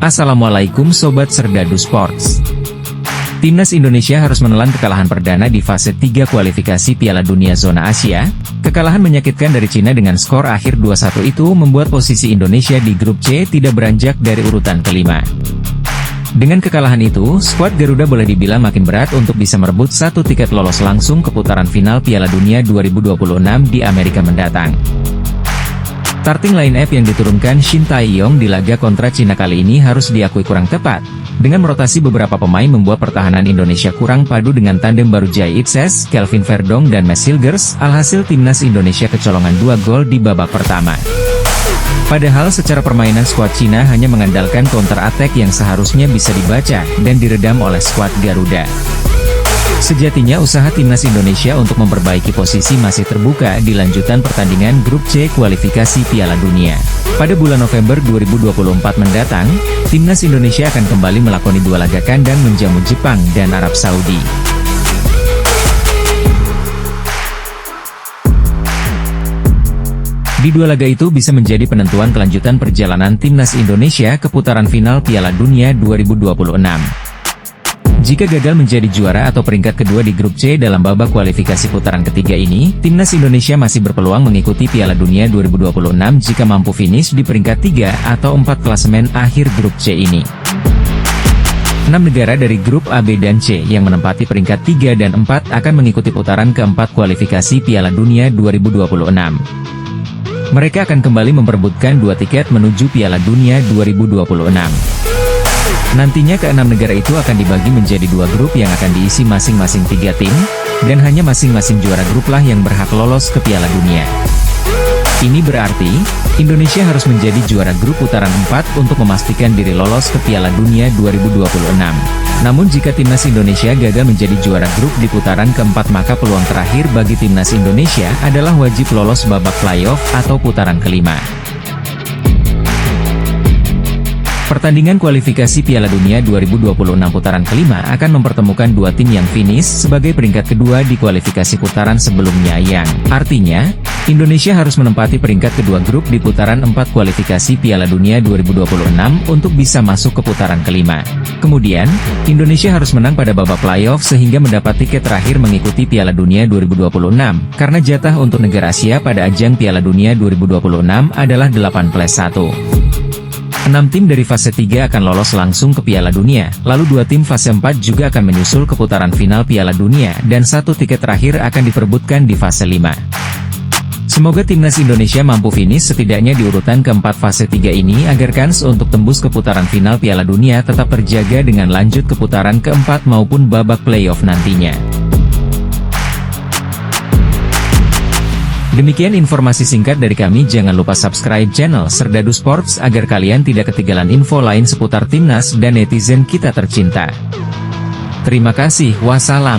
Assalamualaikum Sobat Serdadu Sports. Timnas Indonesia harus menelan kekalahan perdana di fase 3 kualifikasi Piala Dunia Zona Asia. Kekalahan menyakitkan dari Cina dengan skor akhir 2-1 itu membuat posisi Indonesia di grup C tidak beranjak dari urutan kelima. Dengan kekalahan itu, skuad Garuda boleh dibilang makin berat untuk bisa merebut satu tiket lolos langsung ke putaran final Piala Dunia 2026 di Amerika mendatang. Starting line-up yang diturunkan Shin Tae-yong di laga kontra Cina kali ini harus diakui kurang tepat. Dengan merotasi beberapa pemain membuat pertahanan Indonesia kurang padu dengan tandem baru Jai Itses, Kelvin Verdong dan Max Hilgers, alhasil timnas Indonesia kecolongan 2 gol di babak pertama. Padahal secara permainan skuad Cina hanya mengandalkan counter attack yang seharusnya bisa dibaca dan diredam oleh skuad Garuda. Sejatinya usaha timnas Indonesia untuk memperbaiki posisi masih terbuka di lanjutan pertandingan grup C kualifikasi Piala Dunia. Pada bulan November 2024 mendatang, timnas Indonesia akan kembali melakoni 2 laga kandang menjamu Jepang dan Arab Saudi. Di 2 laga itu bisa menjadi penentuan kelanjutan perjalanan timnas Indonesia ke putaran final Piala Dunia 2026. Jika gagal menjadi juara atau peringkat kedua di grup C dalam babak kualifikasi putaran ketiga ini, timnas Indonesia masih berpeluang mengikuti Piala Dunia 2026 jika mampu finish di peringkat 3 atau 4 klasemen akhir grup C ini. 6 negara dari grup A, B, dan C yang menempati peringkat 3 dan 4 akan mengikuti putaran keempat kualifikasi Piala Dunia 2026. Mereka akan kembali memperebutkan 2 tiket menuju Piala Dunia 2026. Nantinya ke-6 negara itu akan dibagi menjadi 2 grup yang akan diisi masing-masing 3 tim, dan hanya masing-masing juara grup lah yang berhak lolos ke Piala Dunia. Ini berarti, Indonesia harus menjadi juara grup putaran 4 untuk memastikan diri lolos ke Piala Dunia 2026. Namun jika timnas Indonesia gagal menjadi juara grup di putaran keempat maka peluang terakhir bagi timnas Indonesia adalah wajib lolos babak playoff atau putaran kelima. Pertandingan kualifikasi Piala Dunia 2026 putaran kelima akan mempertemukan 2 tim yang finish sebagai peringkat kedua di kualifikasi putaran sebelumnya yang artinya, Indonesia harus menempati peringkat kedua grup di putaran 4 kualifikasi Piala Dunia 2026 untuk bisa masuk ke putaran kelima. Kemudian, Indonesia harus menang pada babak playoff sehingga mendapat tiket terakhir mengikuti Piala Dunia 2026, karena jatah untuk negara Asia pada ajang Piala Dunia 2026 adalah 8+1. 6 tim dari fase 3 akan lolos langsung ke Piala Dunia, lalu 2 tim fase 4 juga akan menyusul ke putaran final Piala Dunia dan 1 tiket terakhir akan diperebutkan di fase 5. Semoga timnas Indonesia mampu finish setidaknya di urutan keempat fase 3 ini agar kans untuk tembus ke putaran final Piala Dunia tetap terjaga dengan lanjut ke putaran keempat maupun babak playoff nantinya. Demikian informasi singkat dari kami, jangan lupa subscribe channel Serdadu Sports agar kalian tidak ketinggalan info lain seputar timnas dan netizen kita tercinta. Terima kasih, wassalam.